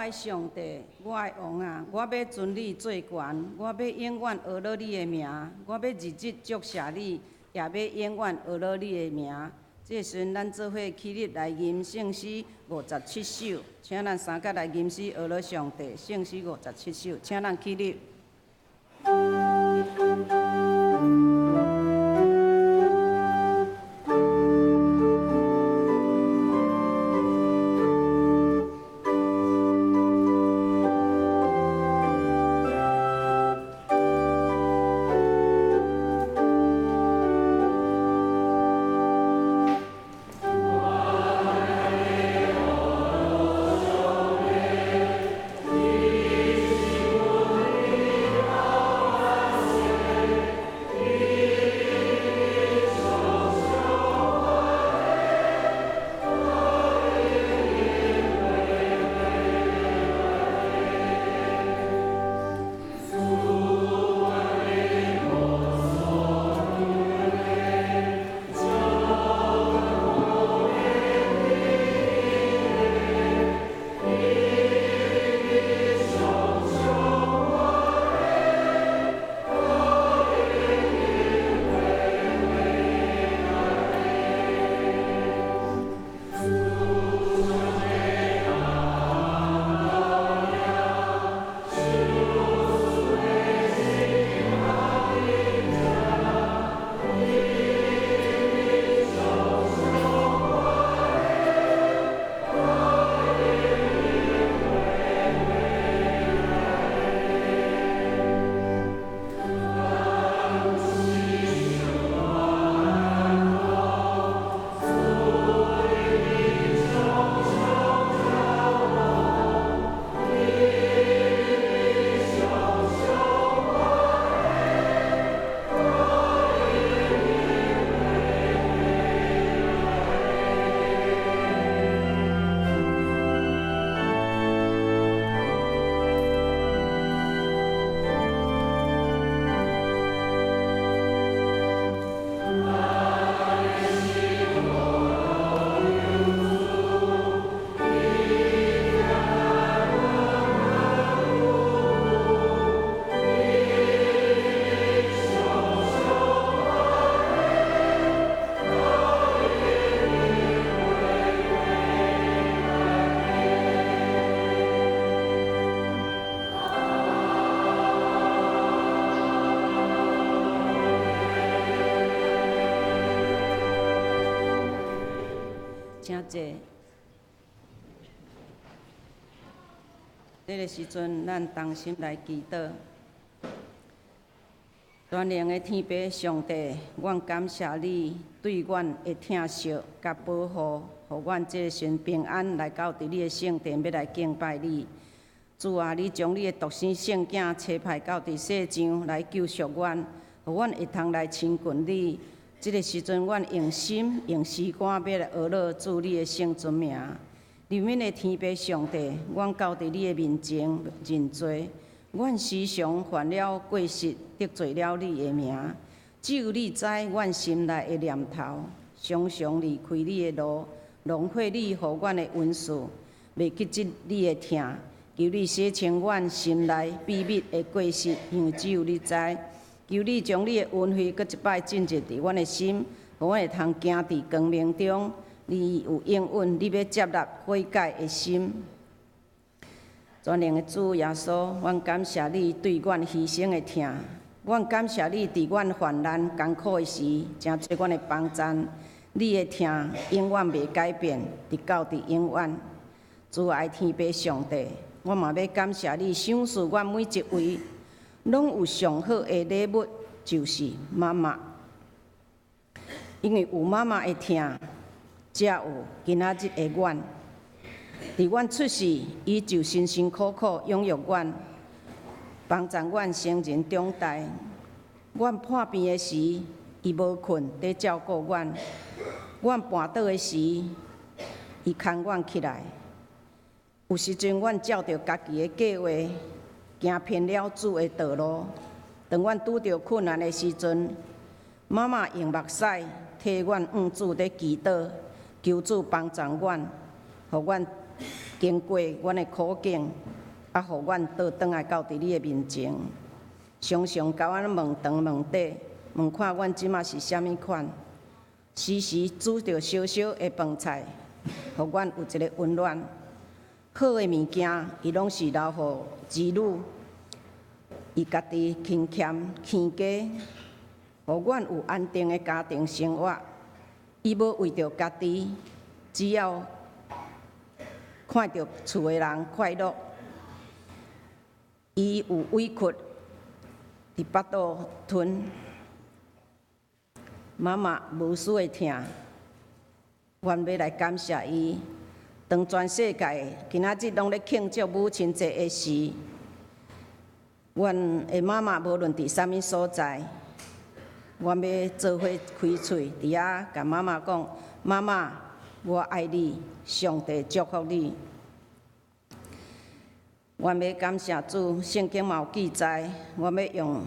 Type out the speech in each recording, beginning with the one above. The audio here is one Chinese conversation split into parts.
的上帝，我的王啊，我要尊你最悬，我要永远学了你的名，我要日日祝谢你，也要永远学了你的名。这时阵，咱做伙起立来吟圣诗57首，请咱三甲来吟诗学了上帝圣诗57首，请咱起立。请坐。这个时阵，咱同心来祈祷。全能的天父上帝，阮感谢你对阮的疼惜甲保护，互阮这顺平安来到伫你的圣殿，要来敬拜你。主啊，你将你的独生圣囝差派到伫世上来救赎阮，互阮会通来亲近你。这个时阵，阮用心用时间要来学乐主你的圣尊名。里面的天父上帝，阮到伫你的面前认罪，阮时常犯了过失，得罪了你的名。只有你知阮心内的念头，常常离开你的路，浪费你予阮的恩赐，袂记得你的疼。求你洗清阮心内秘密的过失，因为只有你知。求你将你的恩惠搁一摆进入伫阮的心，互阮会通行伫光明中。你有应允，你要接纳悔改的心。全能的主耶稣，阮感谢你对阮牺牲的疼，阮感谢你伫阮患难艰苦的时，真做阮的帮赞。你的疼永远袂改变，直到伫永远。主爱天父上帝，我嘛要感谢你赏赐阮每一位。拢有上好的礼物，就是妈妈。因为有妈妈的疼，才有今仔日的阮。伫阮出世，伊就辛辛苦苦养育阮，帮助阮成人长大。阮破病的时，伊无困在照顾阮；阮绊倒的时，伊牵阮起来。有时阵，阮照着家己的计划。行偏了主的道路，当阮拄着困难的时阵，妈妈用目屎替阮主伫祈祷，求主帮助阮，互阮行经过阮的苦境，啊，互阮倒转来到伫你的面前，常常甲阮问长问短，问看阮即马是啥物款，时时煮着烧烧的饭菜，互阮有一个温暖。好的物件，伊拢是留互子女，伊家己勤俭欠家，互阮有安定的家庭生活。伊无为着家己，只要看到厝的人快乐，伊有委屈伫腹肚吞，妈妈无须的疼，阮要来感谢伊。当全世界今仔日拢咧庆祝母亲节的时，阮的妈妈无论伫啥物所在，阮要做伙开喙，伫遐甲妈妈讲：妈妈，我爱你，上帝祝福你。阮要感谢主，圣经嘛有记载，阮要用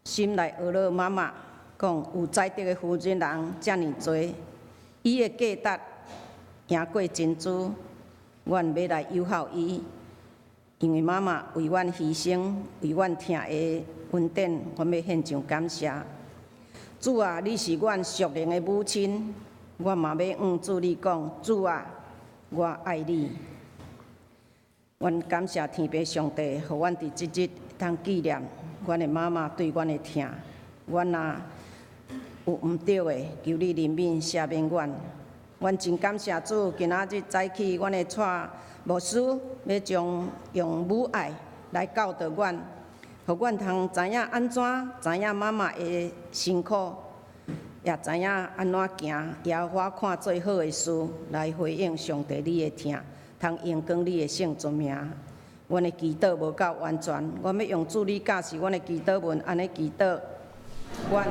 心来学了妈妈，讲有才德的妇人人遮尔多，伊的价值赢过珍珠，阮要来友好伊，因为妈妈为阮牺牲，为阮疼的恩典，阮要献上感谢。主啊，你是阮属灵的母亲，我嘛要主你讲，主啊，我爱你。阮感谢天父上帝，互阮伫即日通纪念阮的妈妈对阮的疼。阮若有毋对的，求你怜悯赦免阮。阮真感谢主，今仔日早起，阮的带牧师要用母爱来教导阮，互阮通知影安怎知影妈妈的辛苦，也知影安怎行，也我看最好的事来回应上帝你的疼，通荣光你的圣尊名。阮的祈祷无够完全，阮要用主你教示阮的祈祷文，安尼祈祷。阮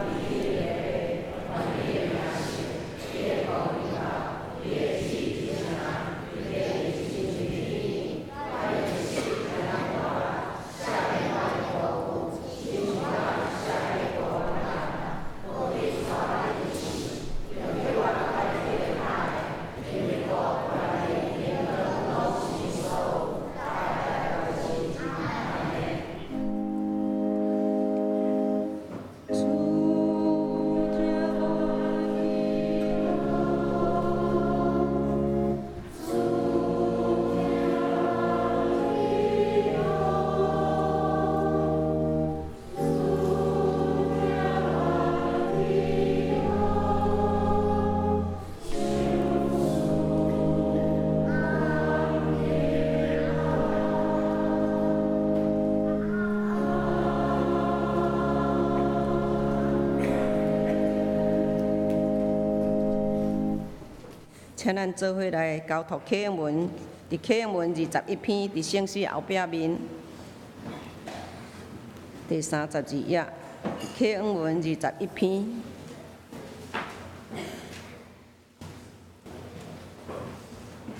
请咱做伙来交托启应文，伫启应文21篇，伫圣诗后壁面第32页，启应文21篇。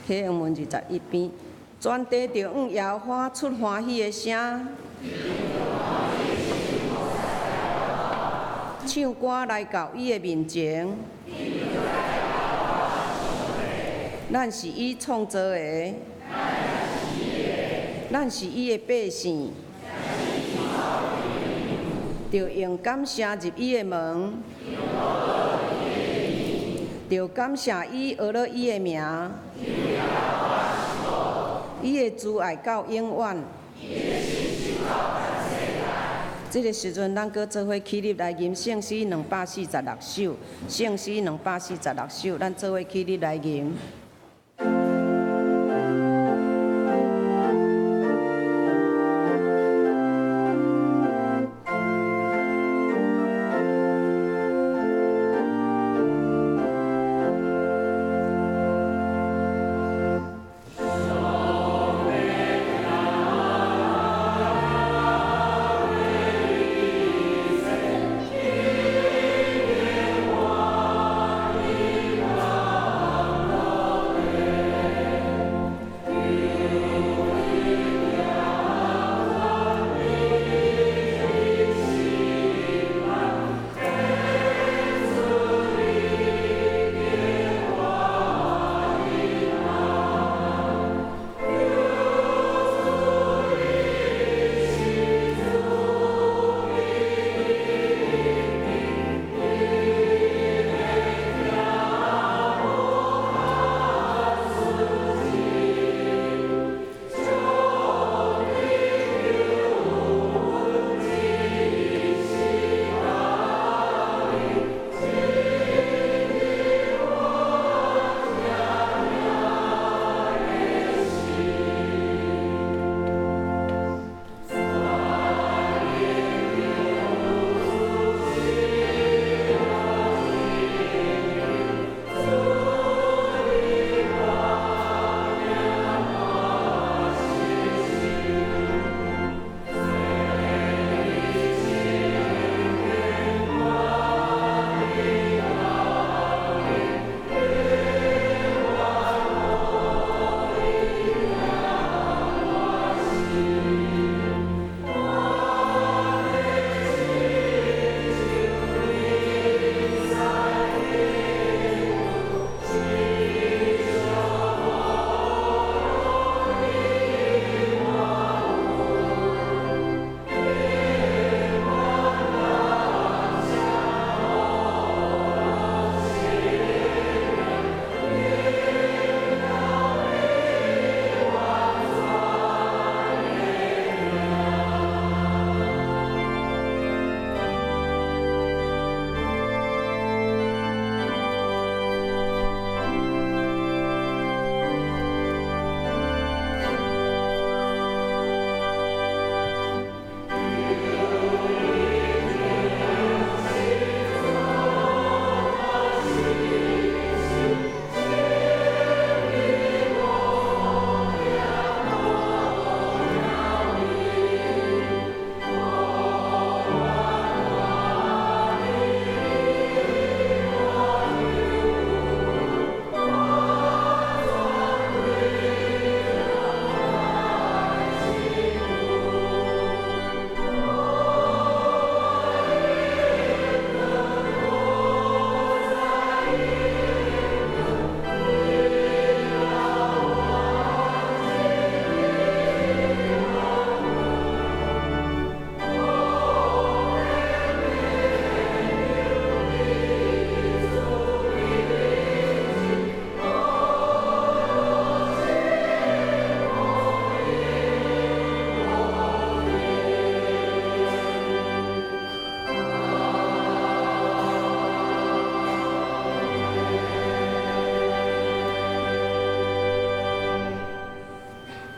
启应文21篇，全地着向耶和华出欢喜的声，唱歌来到伊的面前。咱是伊创造的，咱是伊的百姓，着用感谢入伊的门，着感谢伊学了伊的名，伊的慈爱到永远。这个时阵，咱搁做伙起立来吟圣诗246首，圣诗246首，咱做伙起立来吟。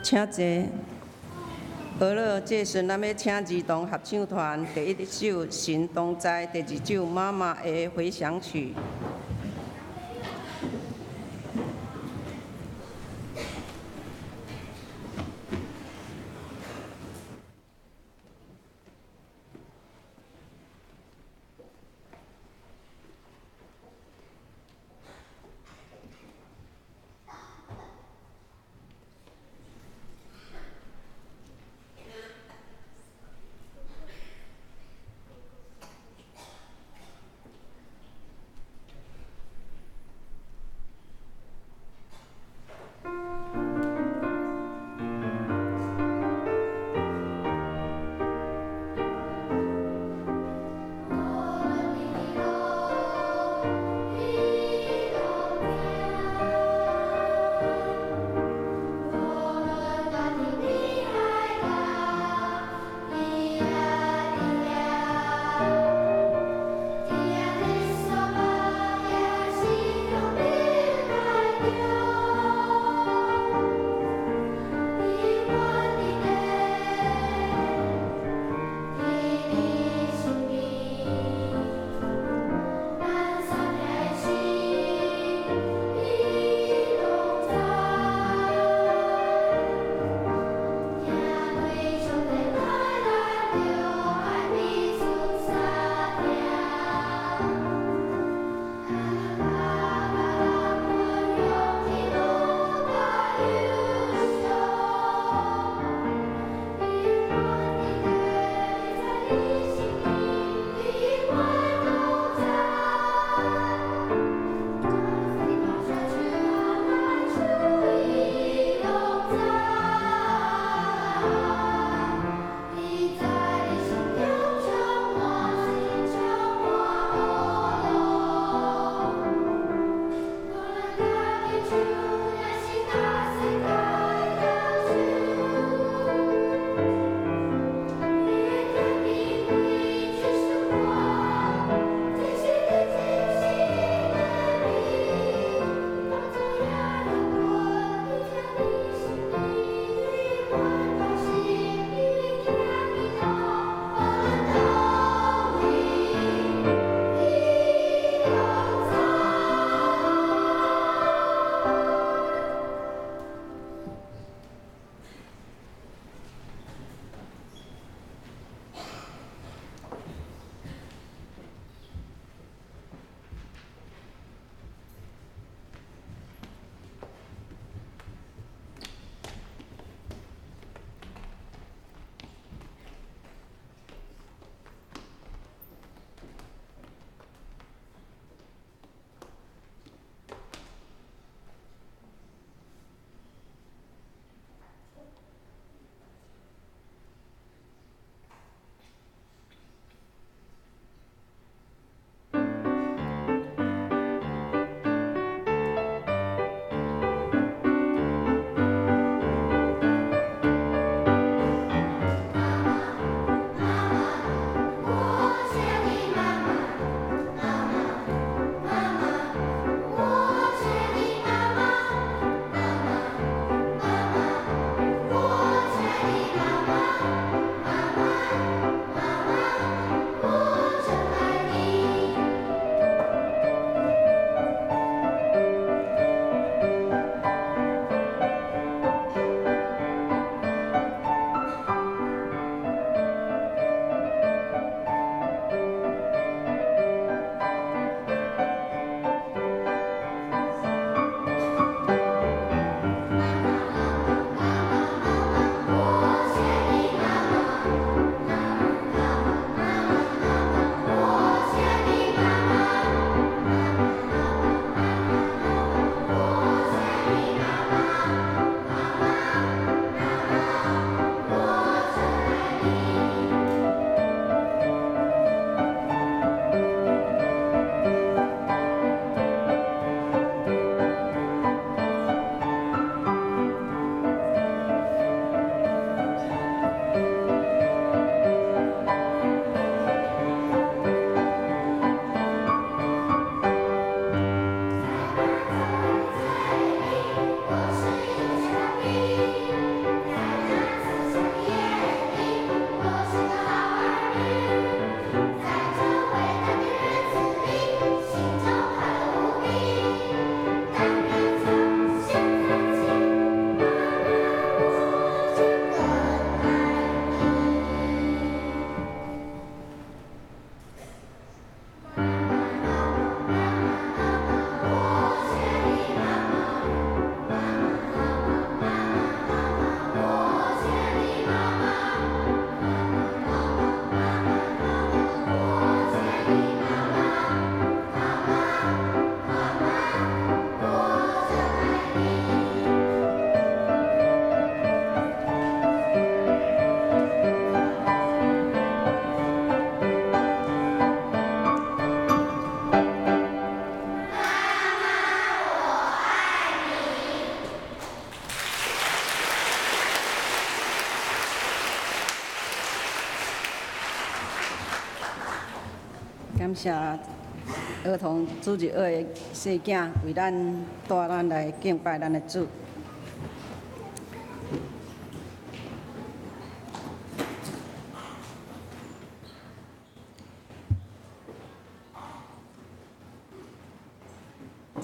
请坐。好了，这时咱要请儿童合唱团第一首《神同在》，第二首《妈妈的回响曲》。感谢儿童主日学的细囝为咱带咱来敬拜咱的主。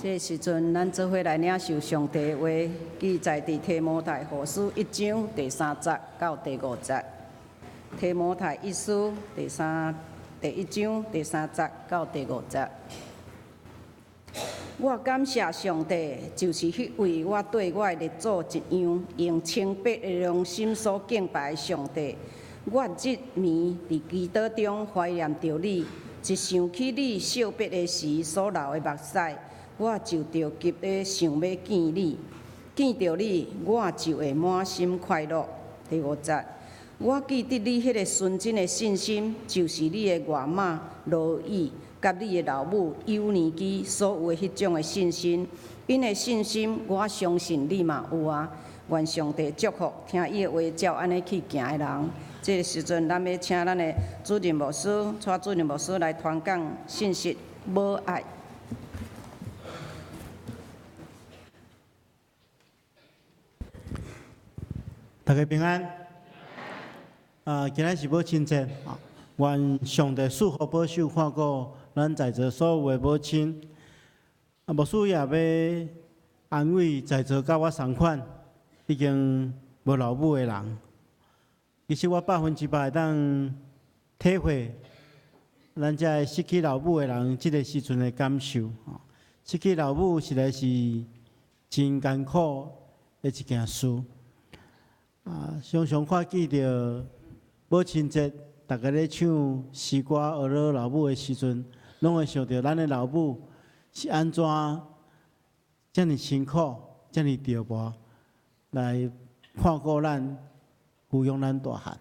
这时阵，咱做伙来领受上帝的话，记载伫提摩太后书1章第3节到第5节。提摩太一书第1章第3节到第5节。我感谢上帝，就是迄位我对我的列祖一样，用清白的良心所敬拜的上帝。我日暝伫祈祷中怀念着你，一想起你惜别的时所流的目屎，我就着急地想要见你。见着你，我就会满心快乐。第5节。我记得你迄个纯真的信心，就是你的外妈罗伊，甲你的老母幼年期所有的迄种的信心。因的信心，我相信你嘛有啊。愿上帝祝福听伊的话，照安尼去行的人。这个时阵，咱要请咱的主任牧师，带主任牧师来传讲信息，母爱。大家平安。今仔是母亲节，愿上帝赐福保守看顾咱在座所有的母亲。牧师也要安慰在座甲我同款已经无老母的人。其实我100%会当体会咱遮失去老母的人即个时阵的感受。失去老母实在是真艰苦的一件事。常常看见着母亲节，大家咧唱诗歌讹老老母的时阵，拢会想到咱的老母是安怎遮尔辛苦、遮尔折磨来看顾咱、抚养咱大汉。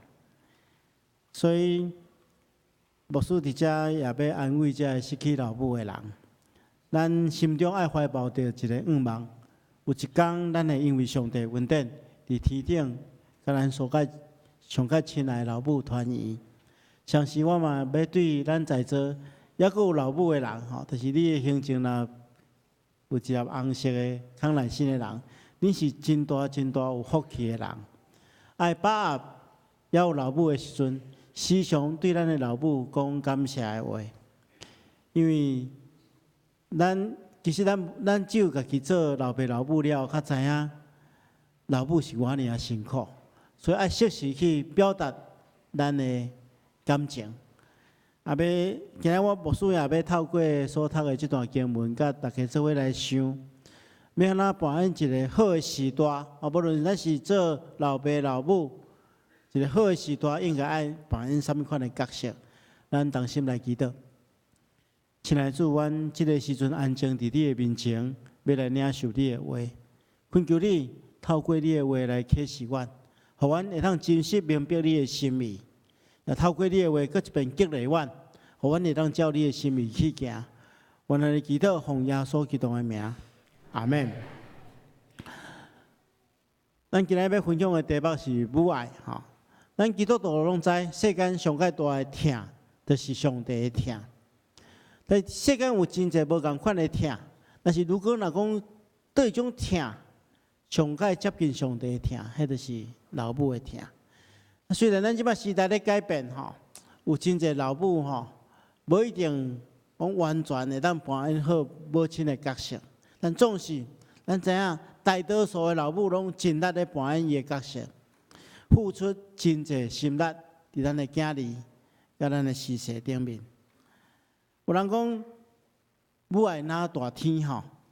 所以，牧师伫遮也要安慰遮失去老母的人，咱心中爱怀抱着一个愿望，有一天咱会因为上帝恩典伫天顶，甲咱所甲上较亲爱的老母团圆。相信我嘛要对咱在座抑阁有老母的人就是你的心情若有一粒红色的康乃馨的人，你是真大真大有福气的人。爱把握也有老母的时阵，时常对咱的老母讲感谢的话，因为其实咱只有家己做老爸老母了，较知影老母是偌尔辛苦。所以爱适时去表达咱的感情。今日我牧师也要透过所读的这段经文，甲大家做伙来想，要安怎扮演一个好的时代。无论咱是做老爸老母，一个好的时代应该爱扮演什么款的角色？咱同心来祈祷。亲爱的主，阮这个时阵安静伫你的面前，要来领受你的话，恳求你透过你的话来启示阮。互阮会当真实明白你的心意，也透过你的话，搁一遍激励阮，互阮会当照你的心意去行。愿咱祈祷奉耶稣基督的名，阿门。咱今日要分享的题目是母爱，咱基督徒拢知，世间上界大的疼，就是上帝的疼。但世间有真侪无共款的疼，但是如果讲对一种疼，上界接近上帝的疼，迄就是老母的疼。虽然咱即摆时代咧改变有真侪老母无一定讲完全会当扮演好母亲的角色，但总是咱知影大多数的老母拢尽力咧扮演伊的角色，付出真侪心力伫咱的囝儿甲咱的事业顶面。有人讲母爱哪大天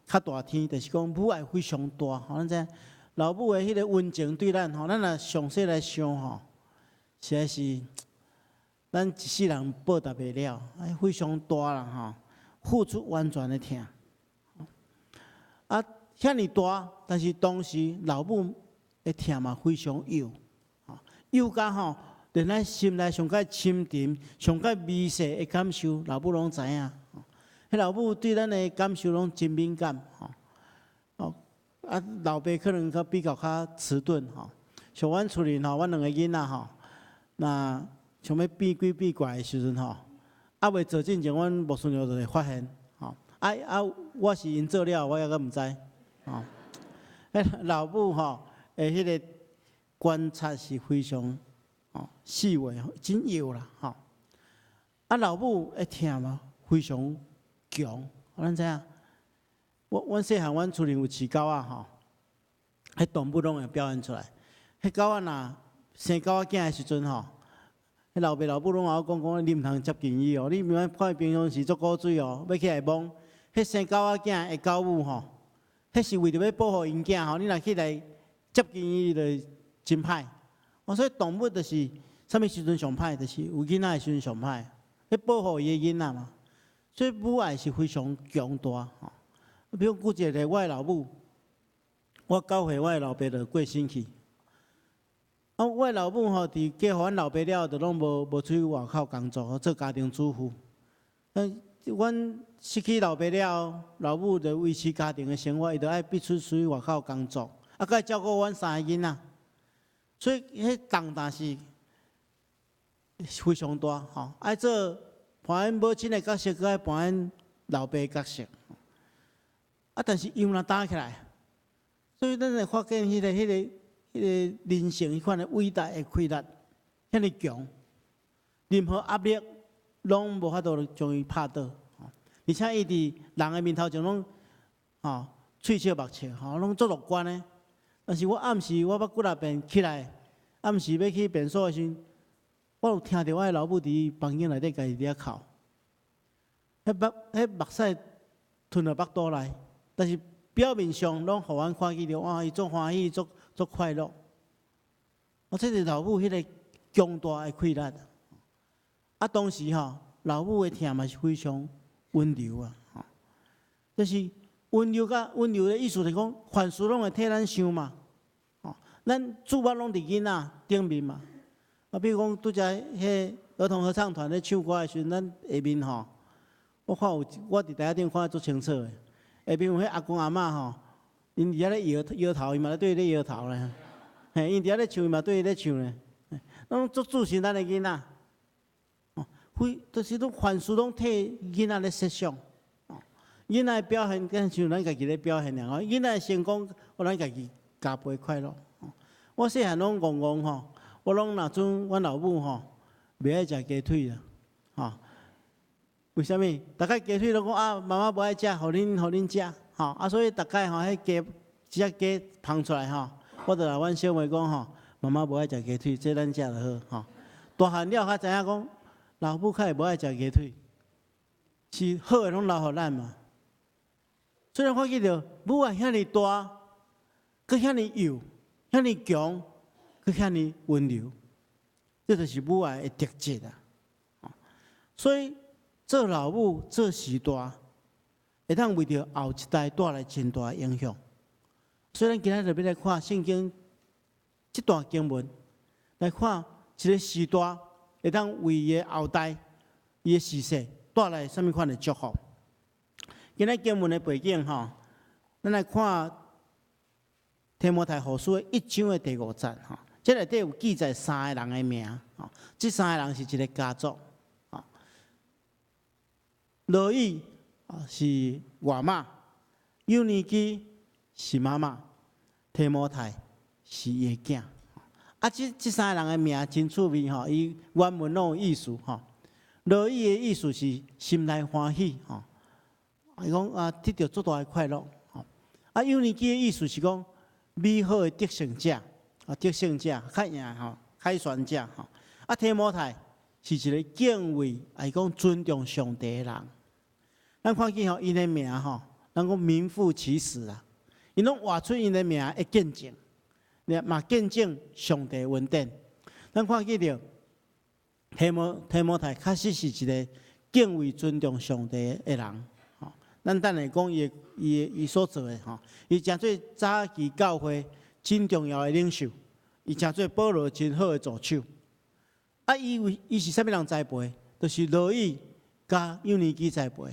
较大天，就是讲母爱非常大咱知老母的迄个温情对咱咱若详细来想实在是咱一世人报答袂了，非常大啦付出完全的疼。遐尼大，但是同时老母的疼嘛非常幼，幼甲连咱心内上较深沉、上较微细的感受，老母拢知影。迄老母对咱的感受拢真敏感老爸可能比较迟钝像阮厝里阮两个囡仔若想要变鬼变怪的时阵啊未做进前，阮牧师娘就会发现，吼，我是因做了，我抑阁毋知，吼。老母吼，迄个观察是非常细微，真有啦，吼。老母会听嘛，非常强，咱知影。阮细汉，阮厝里有饲狗仔吼，迄动物拢会表现出来。迄狗仔若生狗仔囝的时阵吼，迄老爸老母拢甲我讲，你毋通接近伊哦，你毋通看伊平常时足古水哦，要起来摸。迄生狗仔囝的狗母吼，迄是为着要保护因囝吼，你若起来接近伊，就真歹。所以动物就是啥物时阵上歹，就是有囡仔的时阵上歹，要保护伊的囡仔嘛。所以母爱是非常强大吼。比如举一个，我的老母，我9岁，我的老爸就过身去。我的老母吼，伫嫁互阮老爸了，就拢无出去外口工作，做家庭主妇。阮失去老爸了，老母就维持家庭的生活，伊就爱必须出去外口工作，佮照顾阮3个囡仔。所以迄重担是非常大吼，爱做扮演母亲的角色，佮爱扮演老爸的角色。但是伊若打起来，所以咱会发现迄个人性迄款的伟大的气力，遐尼强，任何压力拢无法度将伊拍倒。而且伊伫人的面头前拢喙笑目笑，拢足乐观的。但是我暗时我要几若遍起来，暗时要去便所的时阵，我有听到我的老母伫房间内底家己伫遐哭，迄目屎吞到腹肚内。但是表面上拢互阮看见着，哇，伊足欢喜，足快乐。这是老母迄个强大的气力。当时老母的疼嘛是非常温柔啊，就是温柔的意思是讲，凡事拢会替咱想嘛，咱主要拢伫囡仔顶面嘛。比如讲拄则迄儿童合唱团咧唱歌的时阵，咱下面我看有我伫台顶看得足清楚的。下边有迄阿公阿嬷吼，因伫遐咧摇头，伊嘛咧对伊咧摇头咧。因伫遐咧唱，伊嘛对伊咧唱咧。拢足注心咱的囡仔，就是拢凡事拢替囡仔咧设想。囡仔的表现，更像咱家己咧表现尔。囡仔的成功，我咱家己加倍快乐。我细汉拢戆戆吼，我拢若准阮老母袂爱食鸡腿啦，为什么？大概鸡腿拢讲妈妈不爱食，互恁食，所以大概迄鸡一只鸡捧出来我就来阮小妹讲妈妈不爱食鸡腿，这咱食就好大汉了才知影讲，老母较会无爱食鸡腿，是好的拢留互咱嘛。虽然看见着母爱遐尼大，佮遐尼幼，遐尼强，佮遐尼温柔，这就是母爱的特质啊。所以做老母做时代，会当为着后一代带来真大的影响。所以咱今仔日要来看圣经这段经文，来看一个时代会当为伊的后代、伊的世世带来什么款的祝福。今仔经文的背景咱来看提摩太后书1章的第5节这内底有记载3个人的名这3个人是一个家族罗伊是外妈，幼尼基是妈妈，提摩太是伊的囝。这3个人的名真趣味伊原文拢有意思罗伊的意思是心内欢喜伊讲得到足大的快乐幼尼基的意思是讲美好的得胜者得胜者较赢凯旋者提摩太是一个敬畏也是讲尊重上帝的人。咱看见因的名咱讲名副其实啦。因拢画出因的名的见证，嘛见证上帝恩典。咱看见着提摩太确实是一个敬畏尊重上帝的人。咱等下讲伊所做的伊诚做早期教会真重要的领袖，伊诚做保罗真好的助手。伊是啥物人栽培？就是罗伊甲幼尼基栽培。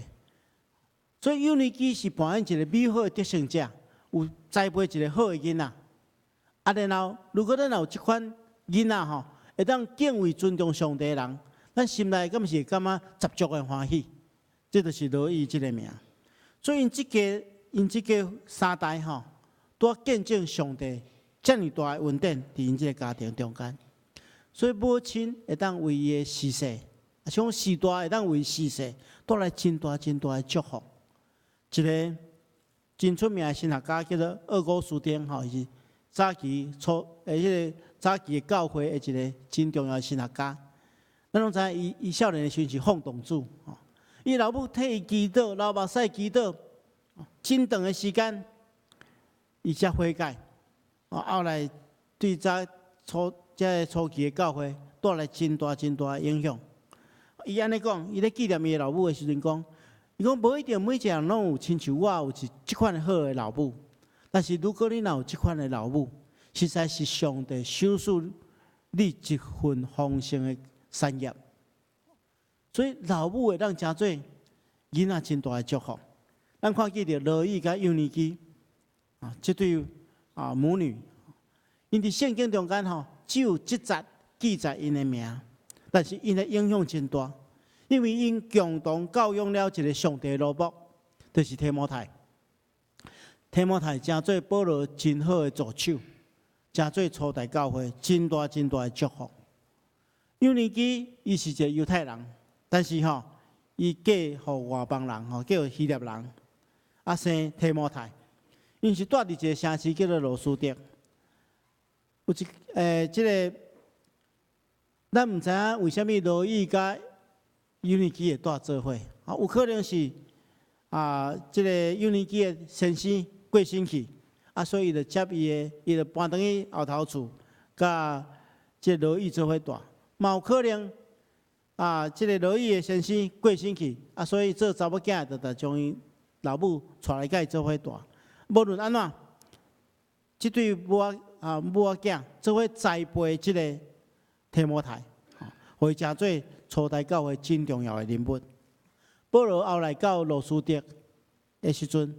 所以幼尼基是扮演一个美好的得胜者，有栽培一个好的囡仔。然后如果咱有这款囡仔会当敬畏尊重上帝的人，咱心内敢毋是感觉十足的欢喜？这就是罗伊这个名。所以因这个三代吼，都见证上帝遮尔大的恩典伫因这个家庭中间。所以母亲会当为伊的逝世，像时代会当为逝世，带来真大的祝福。一个真出名的神学家叫做厄古斯丁，吼，是早期早期的教会的一个真重要的神学家。咱拢知影，伊少年的时阵是放荡主，吼，伊老母替伊祈祷，流目屎祈祷，真长的时间，伊才悔改。后来对这初期的教会带来真大的影响。伊安尼讲，伊咧纪念伊的老母的时阵讲，伊讲无一定每一个人拢有亲像我有即款好的老母，但是如果你若有即款的老母，实在是上帝赏赐你一份丰盛的产业。所以老母会让真做囡仔真大的祝福。咱看见着罗伊甲幼年基这对母女，因伫圣经中间只有7节记载因的名，但是因的影响真大，因为因共同教养了一个上帝的罗卜，就是提摩太。提摩太真做保罗真好的助手，真做初代教会真大的祝福。幼年基伊是一个犹太人，但是伊嫁互外邦人，嫁互希腊人，生提摩太。因是住伫一个城市叫做罗斯德。有即个，咱毋知影为虾米罗伊甲幼年基会住做伙。有可能是即个幼年基的先生过身去，所以伊就接伊就搬转去后头厝，甲即个罗伊做伙住。嘛有可能即个罗伊的先生过身去，所以做查某囝就将伊老母带来甲伊做伙住。无论安怎，即对母仔囝做伙栽培即个提摩太，互伊成做初代教会真重要的人物。保罗后来到罗斯德的时阵，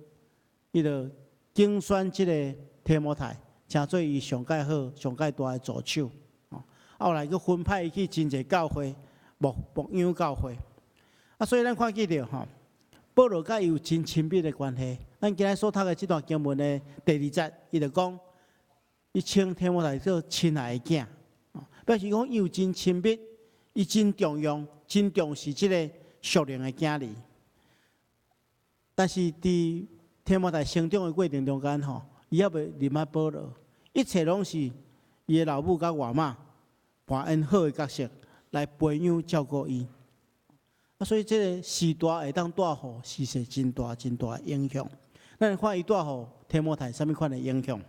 伊就竞选即个提摩太，成做伊上介好、上介大的助手。后来佫分派伊去真侪教会，牧养教会。所以咱看见着保罗甲伊有真亲密的关系。咱今日所读的这段经文的第2节，伊就讲，伊称提摩太做亲爱的囝，表示讲伊有真亲密，伊真重用、真重视这个属灵的囝儿。但是伫提摩太成长的过程中间，伊还袂离开保罗，一切拢是伊的老母甲外妈扮演好的角色来培养照顾伊。所以这个时代会当带予是实真大的影响。咱看伊带予提摩太什么款的影响？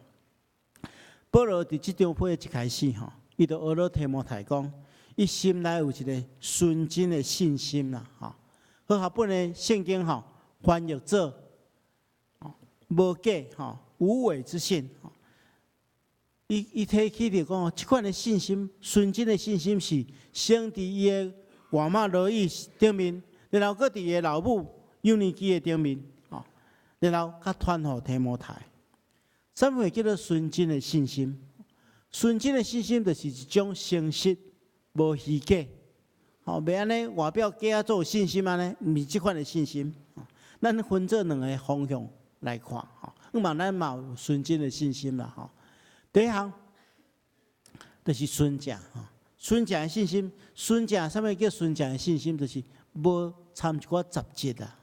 保罗伫这张批一开始伊就学了提摩太讲，伊心内有一个纯真的信心啦，好学本的圣经翻译做无假无伪之信。伊提起着讲，这款的信心，纯真的信心是生伫伊的外妈罗伊顶面，然后搁伫伊的老母幼年基的顶面，然后甲传予提摩太。什么叫做纯真的信心？纯真的信心就是一种诚实、无虚假，袂安尼外表假做信心安尼，毋是即款的信心。咱分做2个方向来看，咱嘛有纯真的信心啦。第一项就是纯正，纯正的信心。纯正，什么叫纯正的信心？就是无掺一寡杂质啦，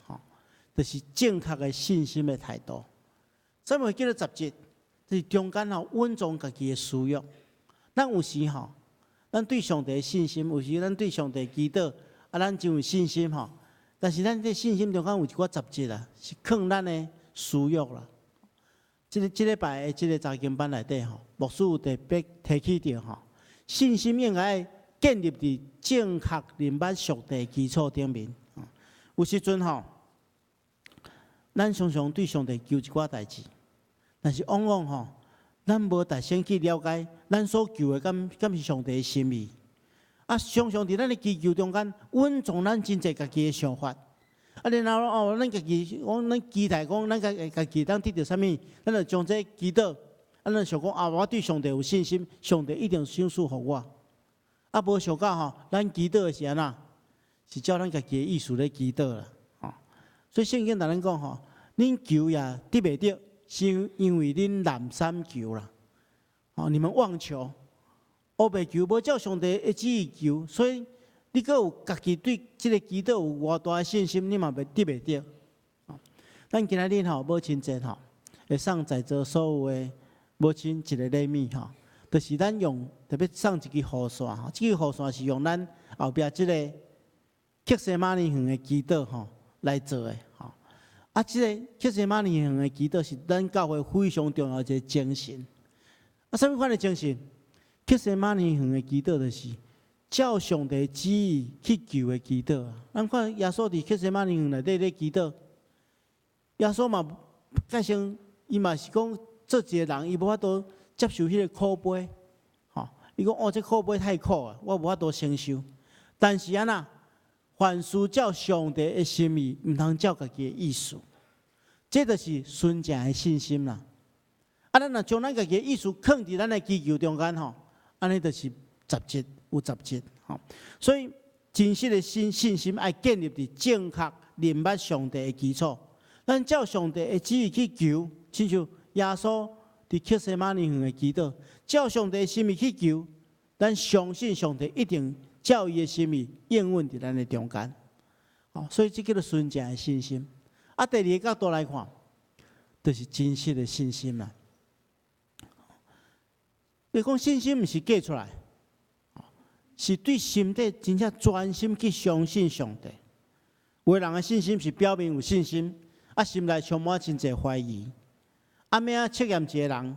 就是正确的信心的态度。什么叫做杂质？就是中间稳重家己的私欲。咱有时咱对上帝的信心，有时咱对上帝祈祷，咱真有信心但是咱这信心中间有一寡杂质啦，是藏咱的私欲啦。这礼拜的这个查经班内底牧师有特别提起着信心应该建立伫正确认捌上帝基础顶面。有时阵咱常常对上帝求一寡代志，但是往往咱无大先去了解咱所求的敢是上帝的心意。常常伫咱的祈求中间稳重咱真侪家己的想法。然后咱家己咱期待讲，咱家己当得到啥物，咱就将这祈祷，咱想讲我对上帝有信心，上帝一定赏赐予我。啊，无想到吼，咱祈祷是安那，是照咱家己的意思咧祈祷啦，吼。所以圣经同咱讲吼，恁求也得袂着，是因为恁懒散求啦。哦，你们妄求，乌白求，无照上帝的旨意求，所以你阁有家己对即个祈祷有偌大的信心，你嘛袂得袂着。咱今仔日吼，母亲节吼，会送在座所有的母亲一个礼物吼。就是咱用特别送一支雨伞吼，这支雨伞是用咱后壁即个克西马尼园的祈祷吼来做的吼。啊，即个克西马尼园的祈祷是咱教会非常重要一个精神。啊，什么款的精神？克西马尼园的祈祷就是照上帝旨意去求的祈祷啊。咱看耶稣伫克西马尼园内底咧祈祷，耶稣嘛改成伊嘛是讲做一个人，伊无法度接受迄个苦杯，吼！伊讲哦，这苦杯太苦啊，我无法度承受。但是安那，凡事照上帝的心意，毋通照家己的意思。这就是纯正的信心啦。啊，咱若将咱家己的意思放伫咱的祈求中间吼，安尼就是杂质有杂质吼。所以真实的信心爱建立伫正确明白上帝的基础。咱照上帝的旨意去求，亲像耶稣伫克西马尼园的祈祷，照上帝的心意去求，咱相信上帝一定照伊的心意应允伫咱的中间。哦，所以这叫做纯正的信心。啊，第二个角度来看，就是真实的信心啦。你讲信心毋是假出来，是对心底真正专心去相信上帝。有的人的信心是表面有信心，啊，心内充满真侪怀疑。啊，要测验一个人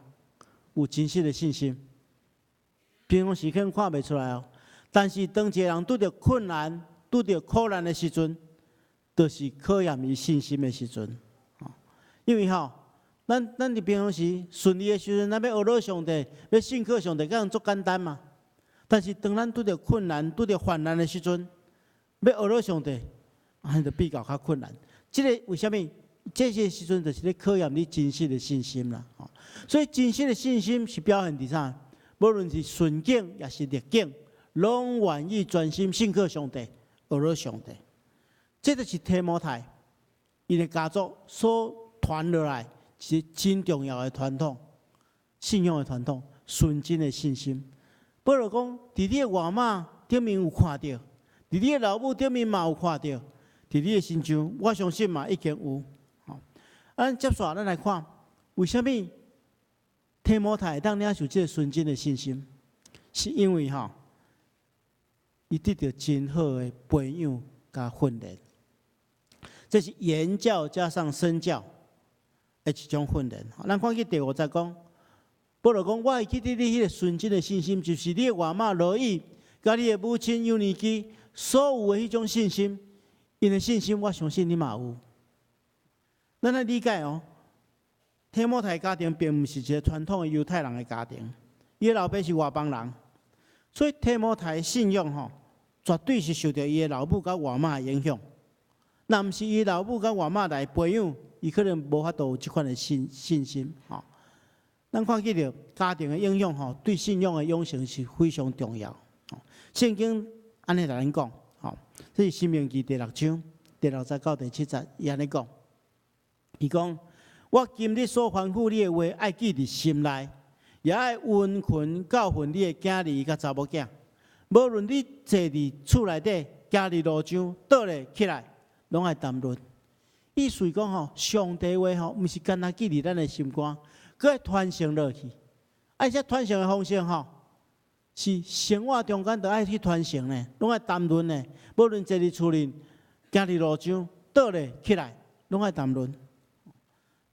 有真实的信心，平常时可能看袂出来哦。但是当一个人拄着困难、拄着苦难的时阵，就是考验伊信心的时阵。因为咱伫平常时顺利的时阵，咱要学到上帝，要信靠上帝，敢足简单嘛？但是当咱拄着困难、拄着患难的时阵，要学到上帝，安尼就比较较困难。这个为什么？这些时阵就是咧考验你真实的信心啦。所以真实的信心是表现伫啥？无论是顺境也是逆境，拢愿意专心信靠上帝，学到上帝。这就是提摩太伊的家族所传落来是真重要的传统，信仰的传统，纯真的信心。保罗讲，伫你的外貌顶面有看到，伫你的老母顶面嘛有看到，伫你的心上，我相信嘛已经有。咱接下咱来看，为什么提摩太当领受这个纯真的信心？是因为伊得到真好的培养加训练，这是言教加上身教的一种训练。咱看去第50讲，保罗讲，我会记得你迄个纯真的信心，就是你的外妈罗伊，甲你的母亲幼年期所有的迄种信心，因的信心，我相信你嘛有。咱来理解哦，提摩太家庭并不是一个传统的犹太人的家庭，伊的老爸是外邦人，所以提摩太的信仰绝对是受到伊的老母甲外妈的影响。若毋是伊老母甲外妈来培养，伊可能无法度有即款的信心。咱看见着家庭的影响对信仰的养成是非常重要。圣经安尼来咱讲，这是申命记第6章第60到第70，伊安尼讲。伊讲：我今日所吩咐你的话，爱记伫心内，也爱温存教训你的囝儿甲查某囝。无论你坐伫厝内底，行伫路上，倒咧起来，拢爱谈论。意思讲上帝话毋是干那记伫咱的心肝，佮爱传承落去。而且传承的方式是生活中间都爱去传承呢，拢爱谈论呢。无论坐伫厝里，行伫路上，倒咧起来，拢爱谈论。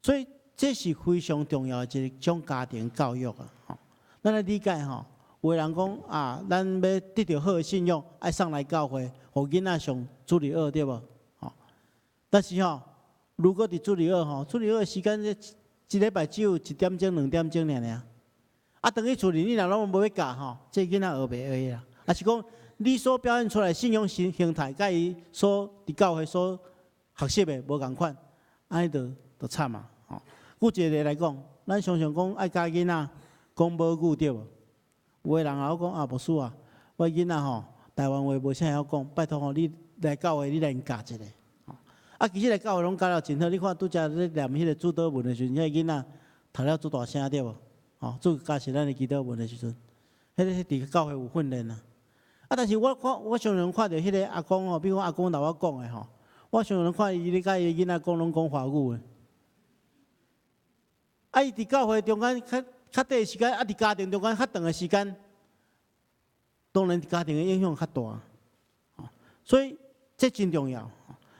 所以这是非常重要的一种家庭教育啊！咱来理解有的人讲咱要得到好的信仰，爱送来教会，互囡仔上主日学对无？但是如果伫主日学主日学的时间一礼拜只有1点钟、2点钟尔。等于厝里你若拢无要教这囡仔学袂会啦。也是讲你所表现出来信仰形态，甲伊所伫教会所学习的无共款，安尼就惨啊！举一个例来讲，咱常常讲爱教囡仔讲母语对无？有的人也讲牧师啊，我囡仔吼，台湾话无啥会晓讲，拜托吼，你来教会你来教一个。啊，其实来教会拢教了真好，你看拄则咧念迄个主祷文的时阵，迄个囡仔读了足大声对无？吼，做加是咱的祈祷文的时阵，迄个伫教会有训练啊。啊，但是我常常看到迄个阿公吼，比如我阿公同我讲的吼，我常常看伊咧甲伊囡仔讲拢讲华语的。啊，伊伫教会中间较短的时间，啊，伫家庭中间较长的时间，当然家庭的影响较大。所以这真重要。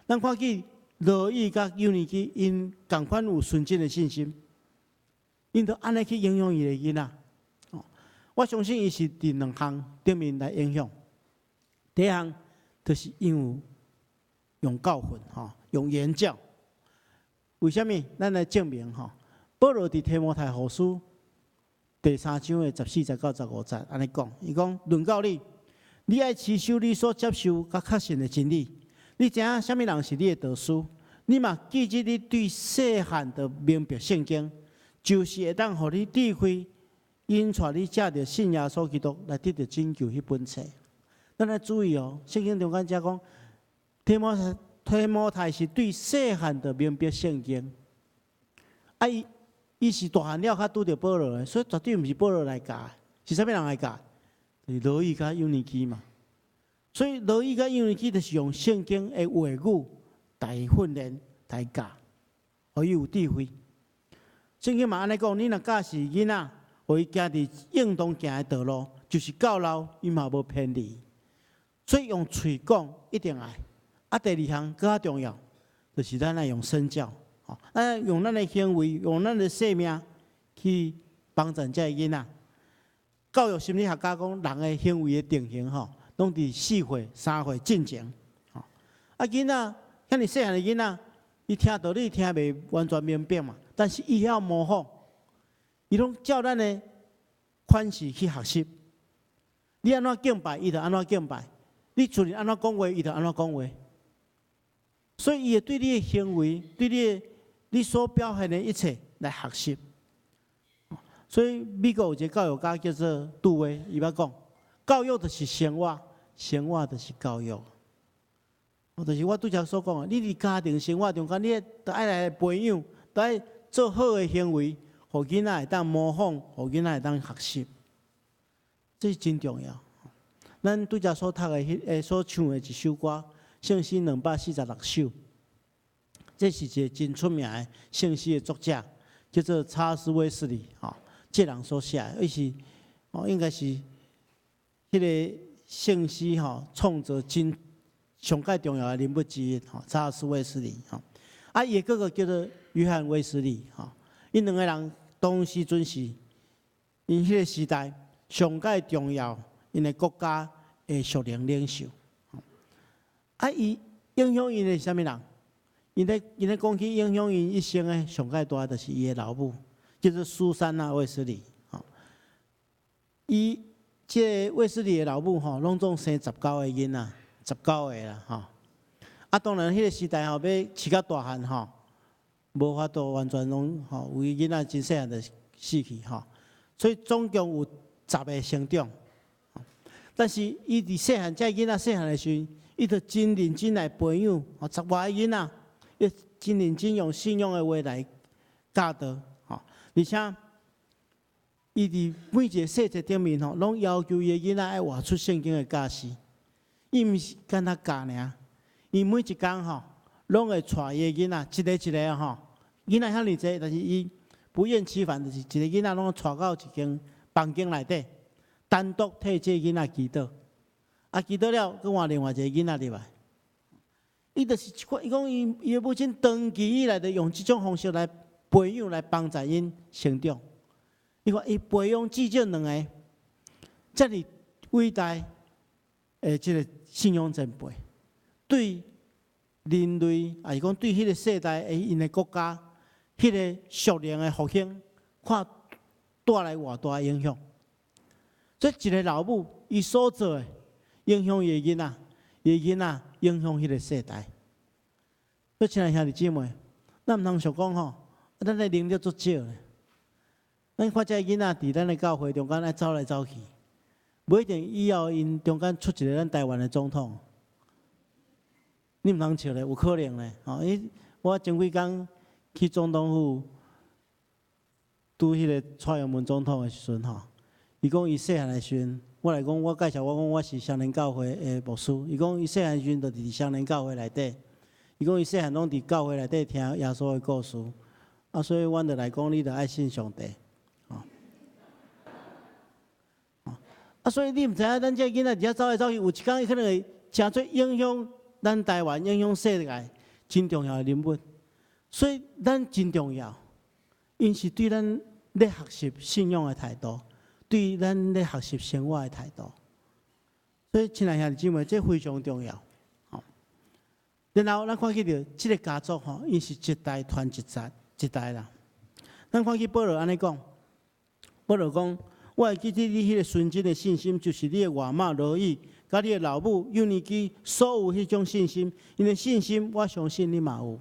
咱看见罗伊甲幼年期，因共款有纯真的信心，因着安尼去影响伊的囡仔。我相信伊是伫两项顶面来影响。第一项就是用教训，用言教。为什么？咱来证明吼，保罗伫提摩太后书第3章的14节到15节，安尼讲，伊讲论到你爱持守你所接受甲确信的真理。你知影什么人是你的导师？你嘛记住你对细汉的明白圣经，就是会当互你智慧，引带你借着信耶稣基督来得到拯救迄本册。咱来注意哦，圣经中间只讲提摩太是对细汉的明白圣经。啊，伊是大汉了才拄着保罗的，所以绝对毋是保罗来教，是啥物人来教？就是罗伊甲幼年期嘛。所以罗伊甲幼年期就是用圣经的话语来训练、来教，互伊有智慧。圣经嘛安尼讲，你若教是囡仔，互伊行伫应当行的道路，就是到老伊嘛无偏离。所以用嘴讲一定爱。啊，第二项更较重要，就是咱来用身教，咱用咱的行为、用咱的生命去帮助这囡仔。教育心理学家讲，人的行为的定型拢伫4岁、3岁进前。啊，囡仔遐尼细汉的囡仔，伊听道理听袂完全明白嘛，但是伊晓模仿，伊拢照咱的款式去学习。你安怎敬拜，伊就安怎敬拜；你厝里安怎讲话，伊就安怎讲话。所以，伊会对你的行为、对你所表现的一切来学习。所以，美国有一个教育家叫做杜威，伊捌讲，教育就是生活，生活就是教育。就是我拄则所讲的，你伫家庭生活中间，你得爱来培养，得爱做好的行为，互囡仔会当模仿，互囡仔会当学习，这是真重要。咱拄则所读的、所唱的一首歌。圣诗246首，这是一个真出名的圣诗的作者，叫做查尔斯·威斯利，这人所写的，应该是迄个圣诗创作真上界重要的人物之一，查尔斯·威斯利，啊，伊的哥哥叫做约翰·威斯利，因两个人当时阵是因迄个时代上界重要因的国家的属灵领袖。啊！伊影响因的是啥物人？因咧讲起影响因一生的上界大，就是伊的老母，叫做苏珊娜·卫斯理。伊这卫斯理的老母拢总生19个囡仔，19个啦啊，当然迄个时代要饲到大汉无法度完全拢有囡仔真细汉就死去所以总共有10个成长。但是伊伫细汉，这囡仔细汉的时阵。伊就真认真来培养，10外个囡仔，伊真认真用信仰的话来教导，而且伊伫每一个细节顶面拢要求伊个囡仔爱活出圣经的教示。伊毋是干那教尔，伊每一工拢会带伊个囡仔，一个囡仔遐尼济，但是伊不厌其烦，就是一个囡仔拢带到一间房间内底，单独替这囡仔祈祷。啊，祈祷了，佮换另外一个囡仔入来。伊就是伊讲伊的母亲长期以来就用这种方式来培养，来帮助因成长。伊看伊培养至少2个，遮尔伟大的这个信仰前辈，对人类，也是讲对迄个世代的因的国家，迄个属灵的复兴，看带来偌大影响。这一个老母，伊所做的。影响伊个囡仔，伊个囡仔影响迄个世代。所以，亲爱兄弟姊妹，咱毋通想讲咱的能力足少咧。咱看这囡仔伫咱的教会中间爱走来走去，不一定以后因中间出一个咱台湾的总统，你毋通笑咧，有可能咧。吼，我前几工去总统府拄迄个蔡英文总统的时阵，吼，伊讲伊细汉的时阵，我来讲，我介绍我讲我是双年教会的牧师，伊讲伊细汉的时阵就伫双年教会内底，伊讲伊细汉拢伫教会内底听耶稣的故事，所以阮就来讲，你着爱信上帝。所以你毋知影，咱这囡仔伫遐走来走去，有一天伊可能会诚侪影响咱台湾、影响世界真重要的人物。所以咱真重要，因是对咱咧学习信仰的态度，对咱咧学习生活的态度。所以亲爱兄弟姊妹，这非常重要。然后咱看起着这个家族吼，因是一代传一代啦。咱看起保罗安尼讲，保罗讲。我会记得你迄个纯真的信心，就是你的外妈罗伊，甲你的老母幼年期所有迄种信心。因为信心，我相信你嘛有。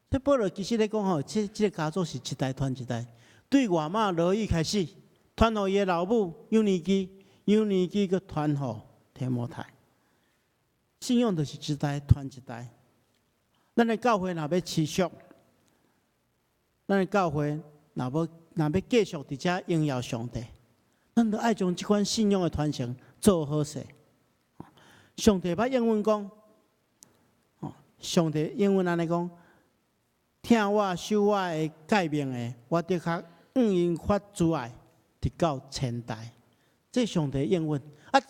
这保罗其实咧讲吼，这个家族是一代传一代，对外妈罗伊开始，传互伊的老母幼年期佮传互提摩太。信仰就是一代传一代。咱的教会若要持续，咱的教会若要继续伫遮荣耀上帝，咱着爱将即款信仰的传承做好势。上帝捌英文讲，上帝英文安尼讲，听我守我的诫命的，我的确因发慈爱，直到千代。这上帝英文，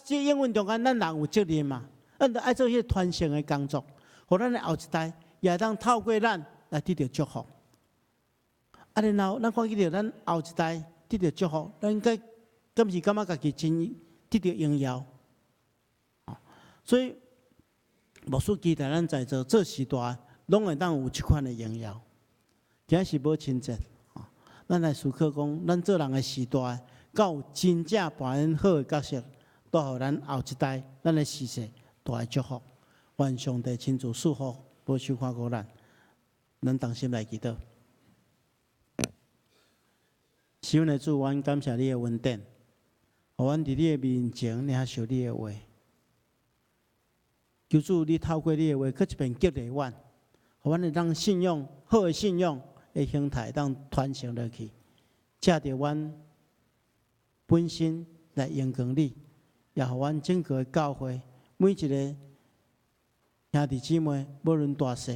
这英文中间咱人有责任嘛，咱着爱做迄个传承的工作，互咱的后一代也会当透过咱来得到祝福。然后咱看见着咱后一代得到祝福，咱应该敢是感觉家己真得到荣耀。所以牧师期待咱在座做时代，拢会当有即款的荣耀。今仔是母亲节，咱来思考讲，咱做人的时代，敢有真正扮演好的角色，带互咱后一代，咱的世世大的祝福。愿上帝亲自祝福，保守看顾咱。咱同心来祈祷。是阮的主，阮感谢你的恩典，互阮伫你的面前领受你的话。求主，你透过你的话，搁一遍激励阮，互阮会当信仰好的信仰的形态，当传承落去，借着阮本身来荣光你，也互阮整个的教会每一个兄弟姊妹，无论大小，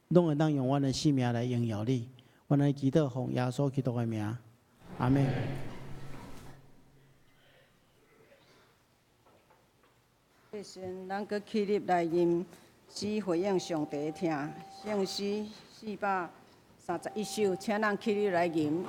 拢会当用阮的性命来荣耀你。阮来祈祷，奉耶稣基督的名。阿门。首先，咱搁起立来吟诗回应上帝的听，圣诗431首，请咱起立来吟。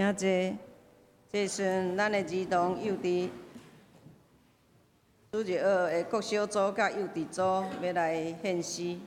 领者，这时阵咱的儿童幼稚主日学的国小组甲幼稚组要来献诗。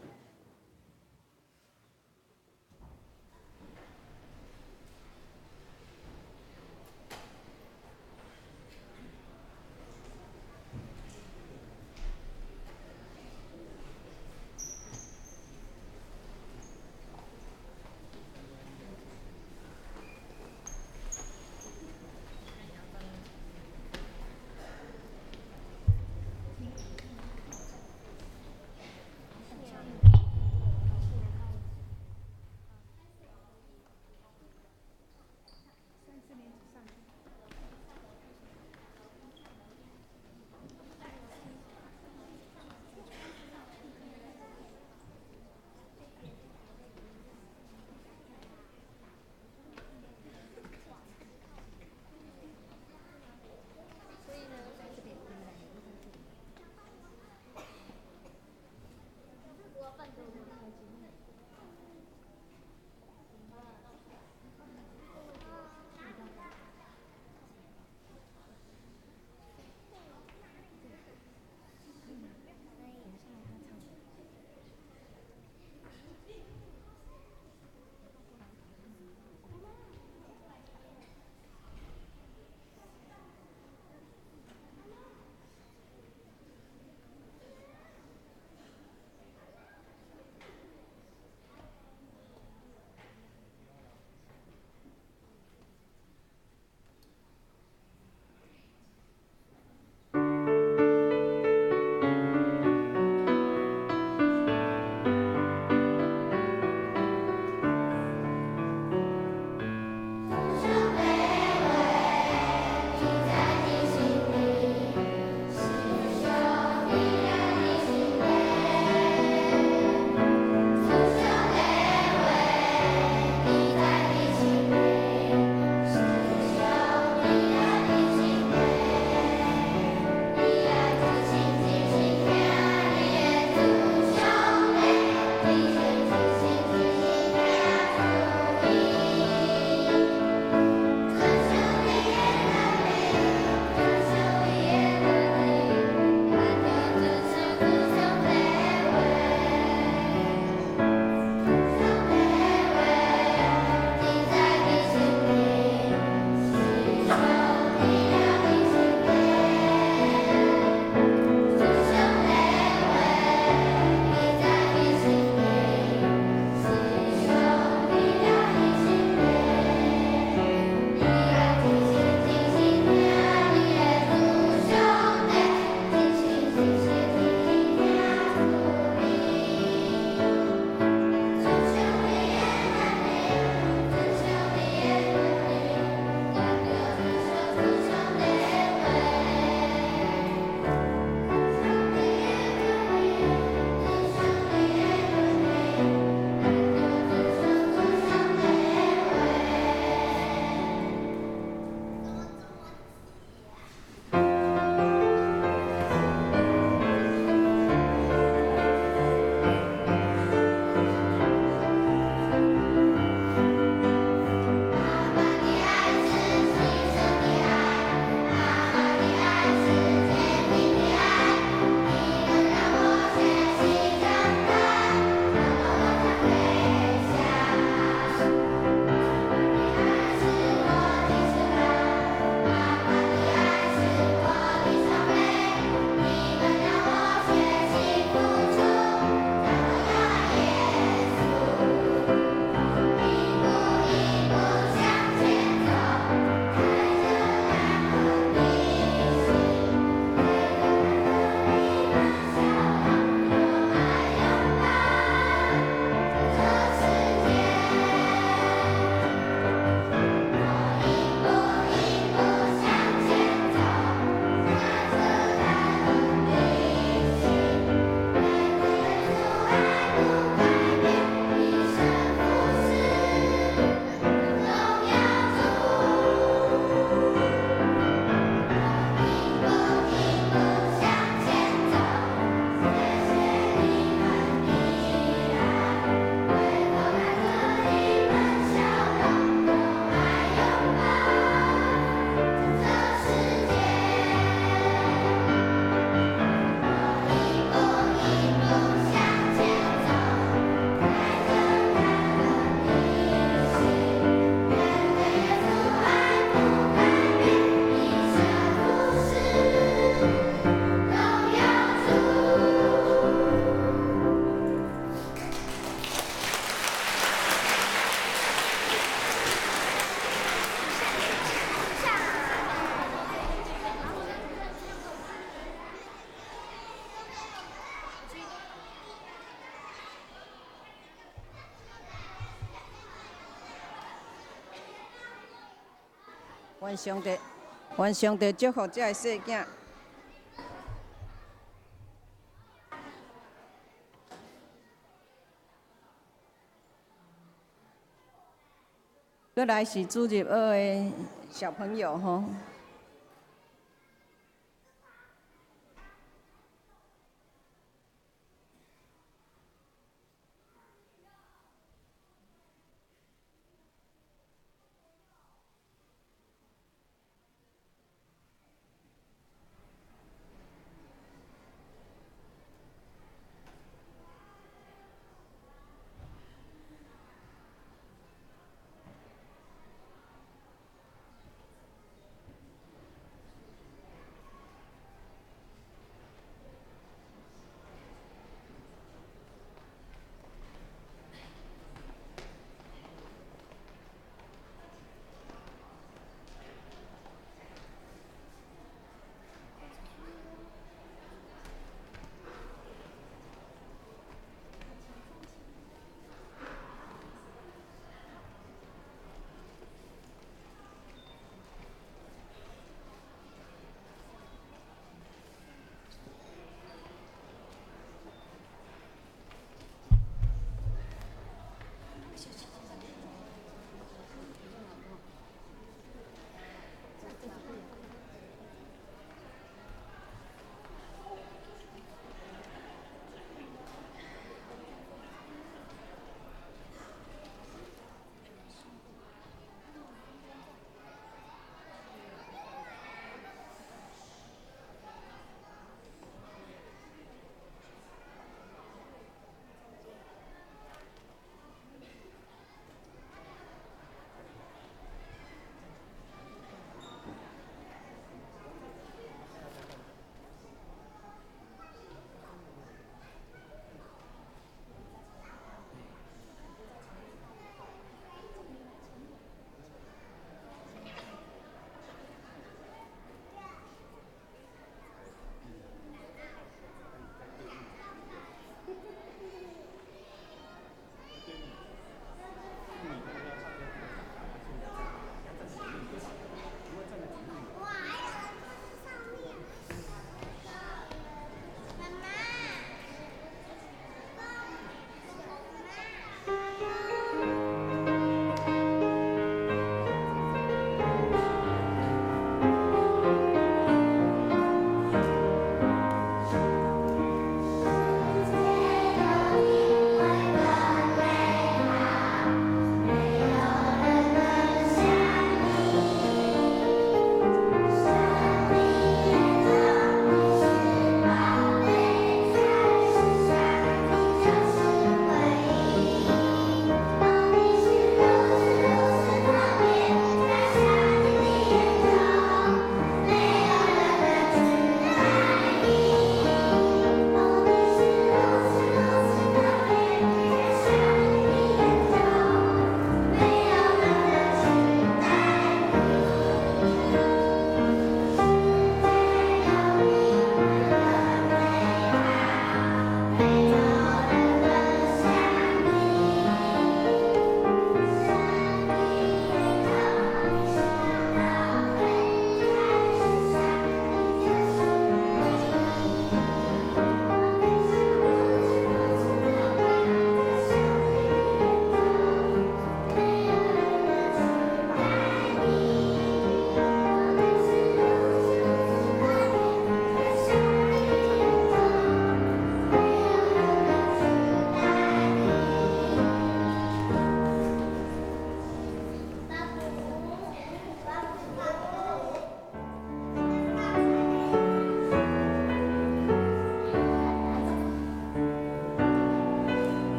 愿上帝祝福这个细囝。过来是主入学的小朋友吼。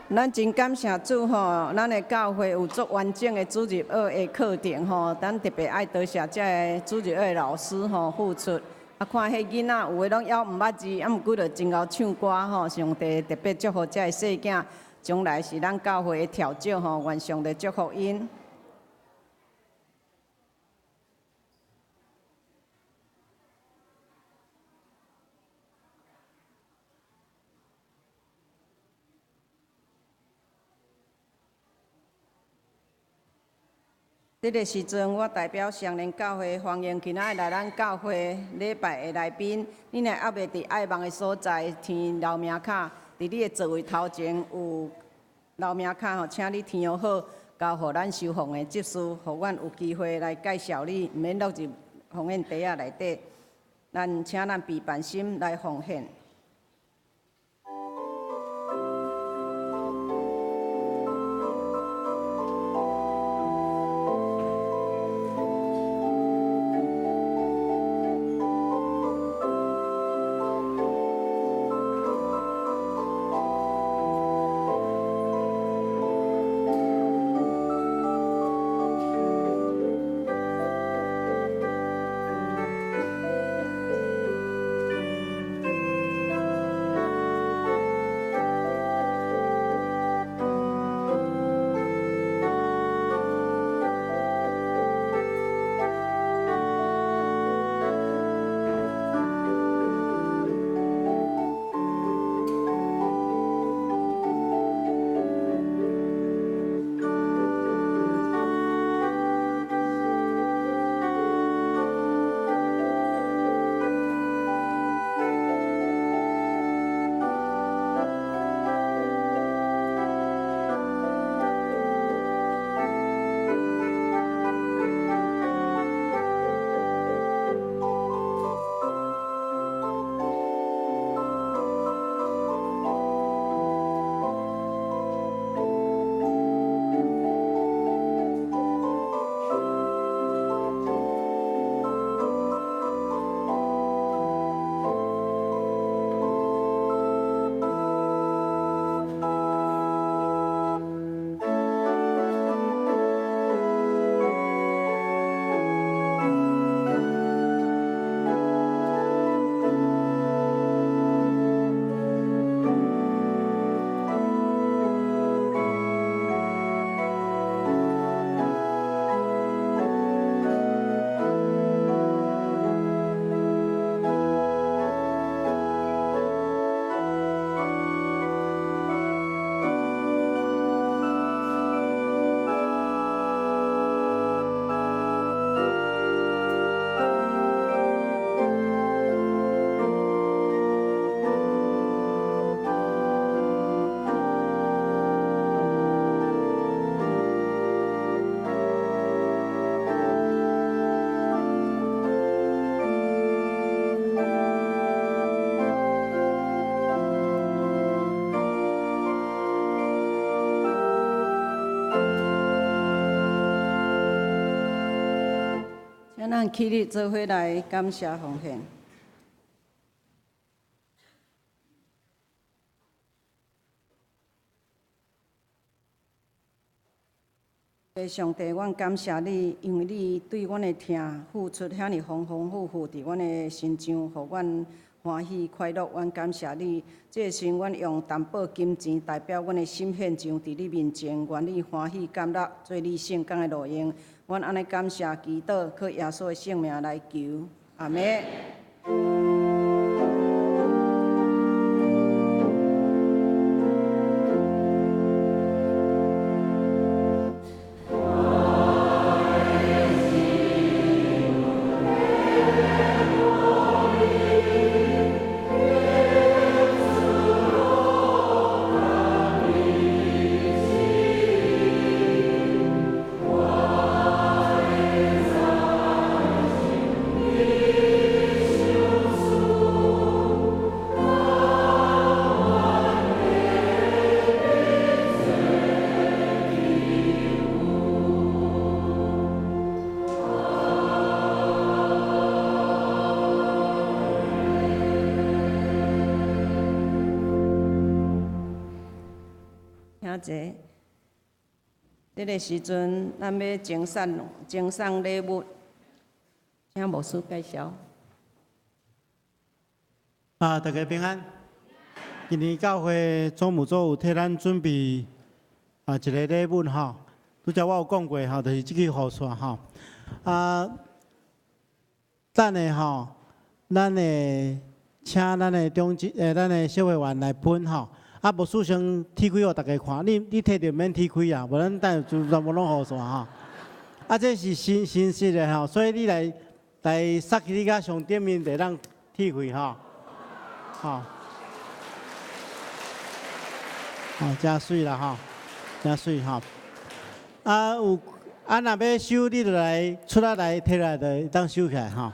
咱真感谢主吼，咱的教会有足完整的主日学的课程吼，咱特别爱多谢这个主日学的老师吼付出。啊，看迄囡仔有诶拢还毋捌字，啊，毋过就真会唱歌吼。上帝特别祝福这个细囝，将来是咱教会的调酒吼，愿上帝祝福因。这个时阵，我代表上联教会欢迎今仔来咱教会礼拜的来宾。恁若还未伫爱望的所在填留名卡，伫你的座位头前有留名卡吼，请你填好，交互咱收奉的执事，互阮有机会来介绍你，毋免落入奉献袋仔内底。请咱备办心来奉献。咱起立做伙来感谢奉献。上帝，阮感谢你，因为你对阮的疼付出遐尼丰丰富富伫阮的身上，互阮欢喜快乐。阮感谢你，这时阮用淡薄金钱代表阮的心献上伫你面前，愿你欢喜甘乐，做你圣工的路用。阮安尼感谢祈祷，靠耶稣的圣名来求，阿门。请坐。这个时阵，咱要赠送礼物，请牧师介绍。大家平安。今年教会总务组有替咱准备一个礼物吼，拄则我有讲过吼，就是这个护伞吼。等下吼，咱会请咱的咱的小会员来喷吼。牧师先踢开互大家看，你摕着免踢开啊，无咱等就全部拢护伞吼。这是新式的吼，所以你来塞起你甲上顶面就当踢开吼。吼，真水啦吼，真水吼。有若要收，你就来出来摕来就当收起来吼。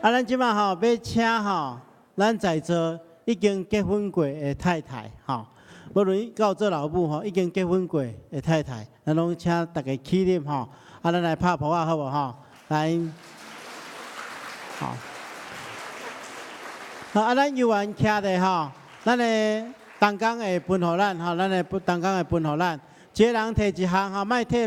咱即马吼要请吼，咱在座已经结婚过的太太吼，无论到做老母吼，已经结婚过的太太，咱拢请大家起立吼，咱来拍谱好无吼？来，好。咱游园徛咧吼，咱的东港会分互咱吼，咱的东港会分互咱，一个人摕一项吼，莫替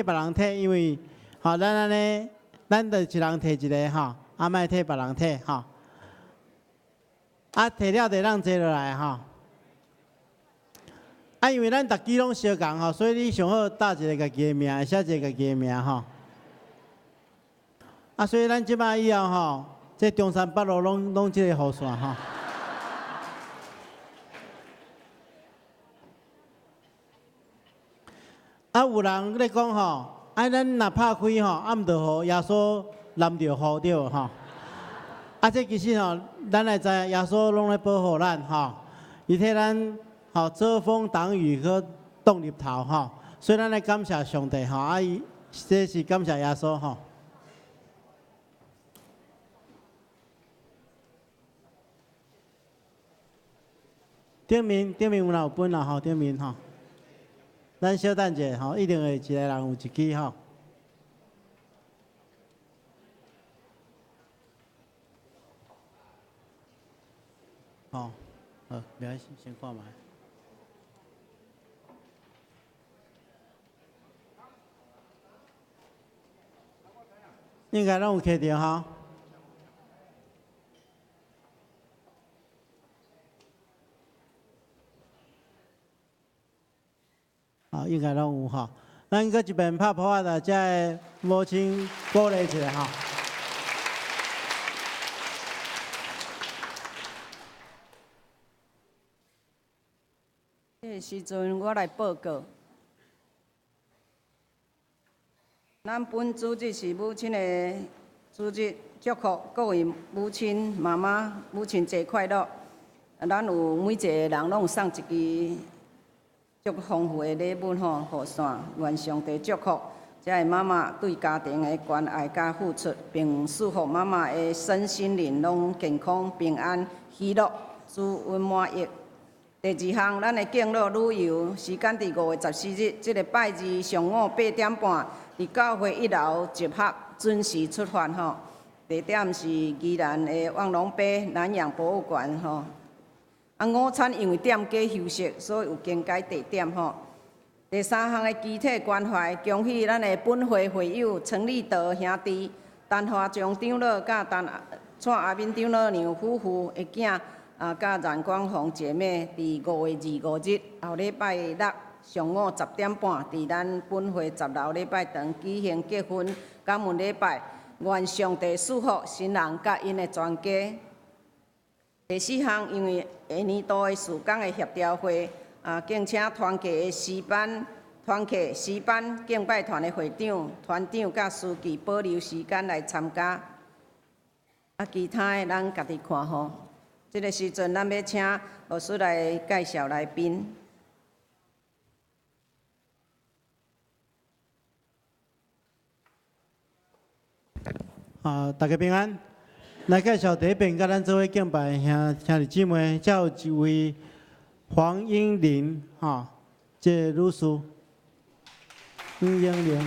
别人摕，因为吼咱安尼，咱就一人摕一个吼。莫替别人摕吼，摕了就让坐落来吼。因为咱逐支拢相共吼，所以你上好打一个家己的名，会写一个家己的名吼。所以咱即摆以后吼，这中山北路拢即个雨伞吼。有人咧讲吼，咱若拍开吼，毋着互耶稣。淋着雨着吼，这其实吼，咱会知耶稣拢咧保护咱吼，伊替咱吼遮风挡雨和挡日头吼，所以咱来感谢上帝吼，伊这是感谢耶稣吼。顶面有若有本啦吼，顶面吼，咱小等者吼，一定会一个人有一支吼。好，没关系，先挂埋。应该拢有摕到哈。应该拢有哈。咱搁一边拍谱啊，大家的母亲鼓励一下哈。这个时阵，我来报告。咱本主日是母亲的主日祝福各位母亲、妈妈母亲节快乐。咱有每一个人拢有送一支足丰富的礼物吼，雨伞，愿上帝祝福这个妈妈对家庭的关爱甲付出，并祝福妈妈的身心灵拢健康、平安、喜乐、主恩满溢。第二项，咱的敬乐旅游时间伫5月14日，即个拜二上午8点半，伫教会1楼集合，准时出发吼。地点是宜兰的望龙碑南洋博物馆吼。午餐因为店家休息，所以有更改地点吼。第三项的集体关怀，恭喜咱的本会会友陈立德兄弟、陈华忠长老甲蔡阿敏长老娘夫妇的囝。甲蓝光红姐妹伫5月25日后礼拜六上午10点半，伫咱本会10楼礼拜堂举行结婚感恩礼拜，愿上帝祝福新人甲因的全家。第四项，因为下年度的事工的协调会，敬请团契的诗班敬拜团的会长、团长甲书记保留时间来参加。其他的咱家己看吼。这个时阵，咱要请老师来介绍来宾。大家平安。来介绍第一遍，甲咱做伙敬拜兄弟姊妹，才有一位黄英玲这女士，英玲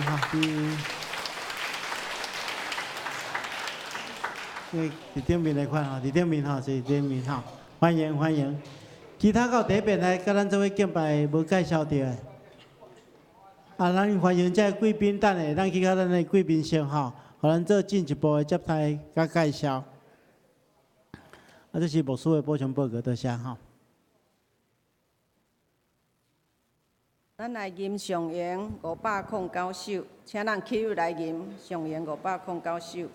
伫顶面来看伫顶面是顶面欢迎。其他到第一遍来，甲咱做伙敬拜无介绍到的。咱欢迎这贵宾等下，咱去甲咱的贵宾先吼，互咱做进一步的接待甲介绍。这是牧师的补充报告，多谢吼。咱来吟上言509首，请咱起立来吟上言509首。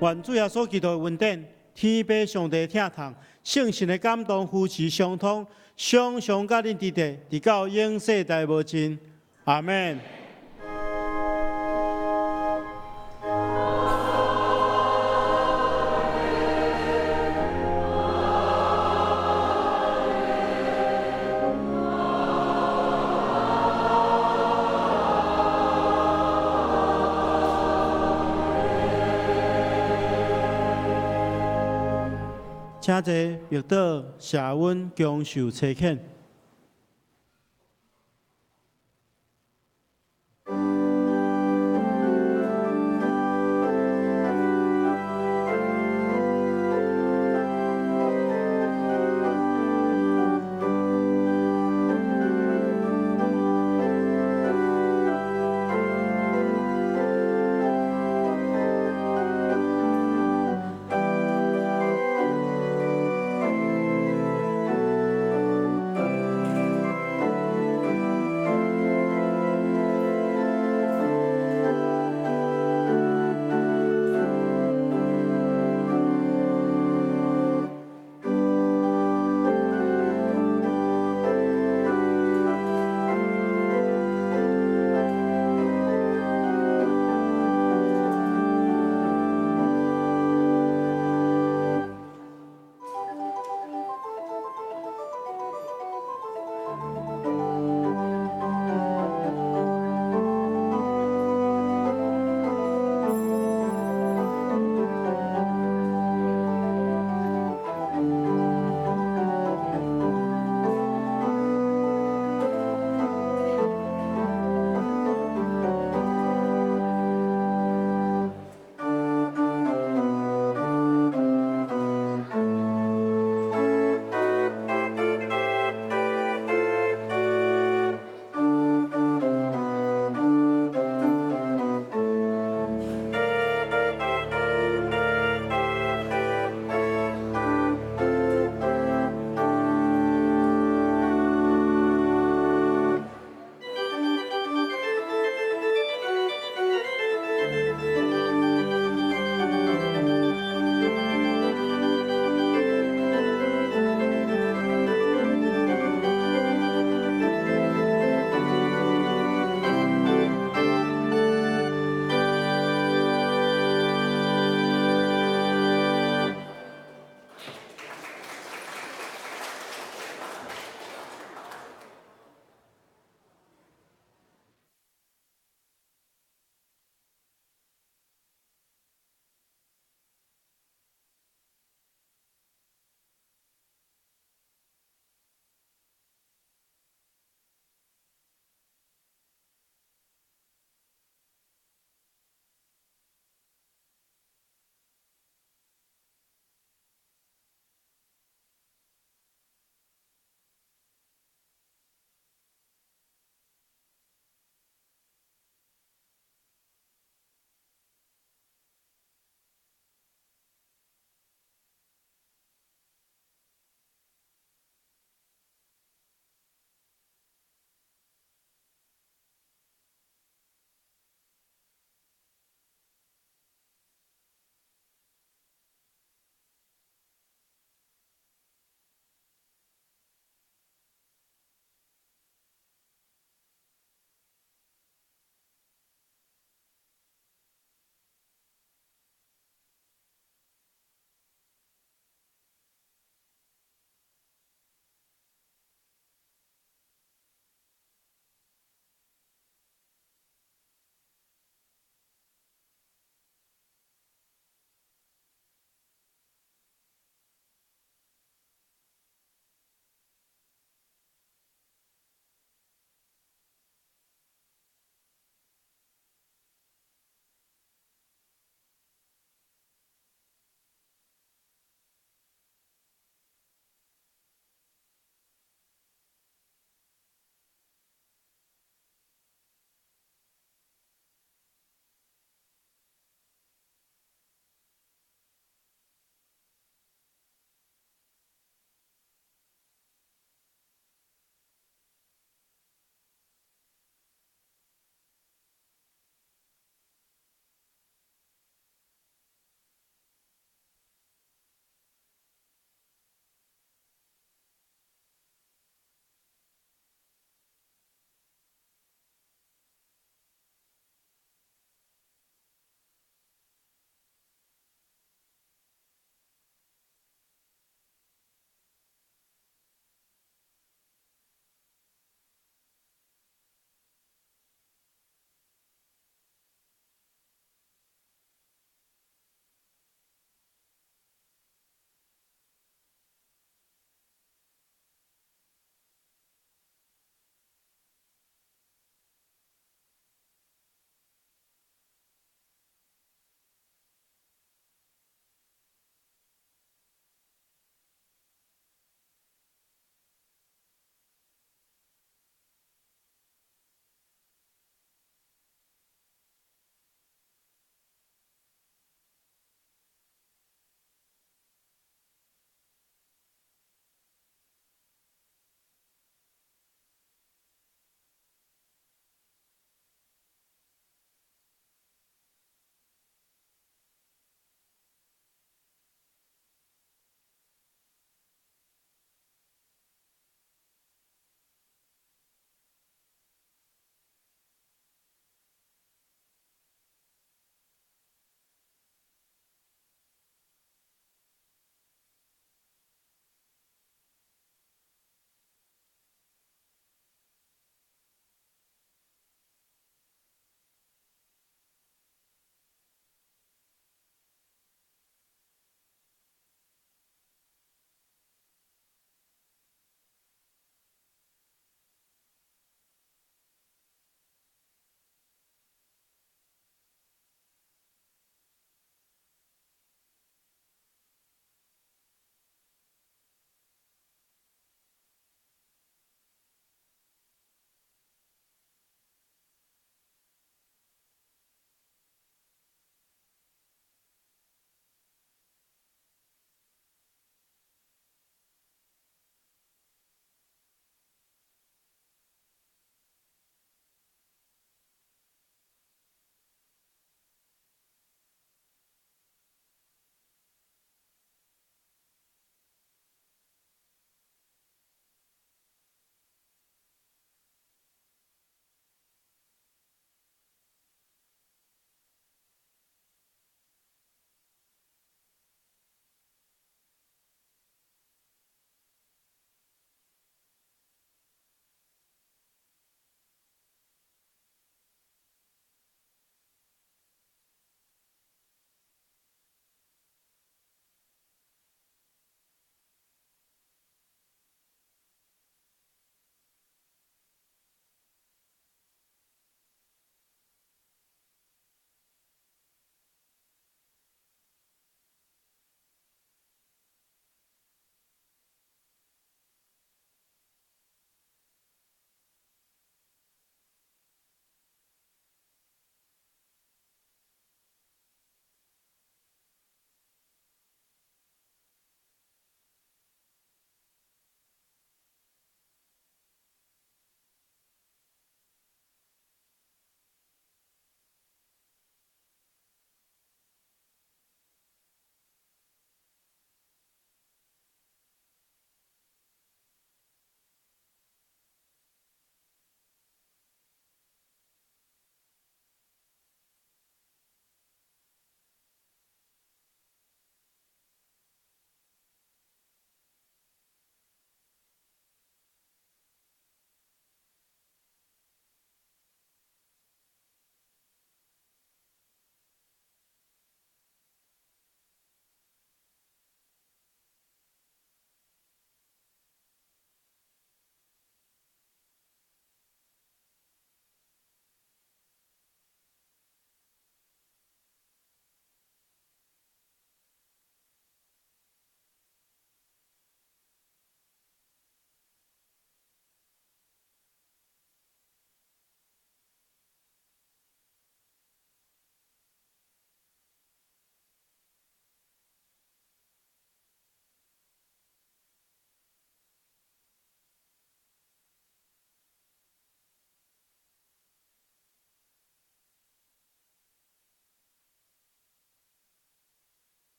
愿主耶稣基督的恩典、天父上帝疼痛、圣神的感动、扶持相通，常常甲恁伫地，直到永世代无尽。阿门。请坐，玉岛谢阮恭受差遣。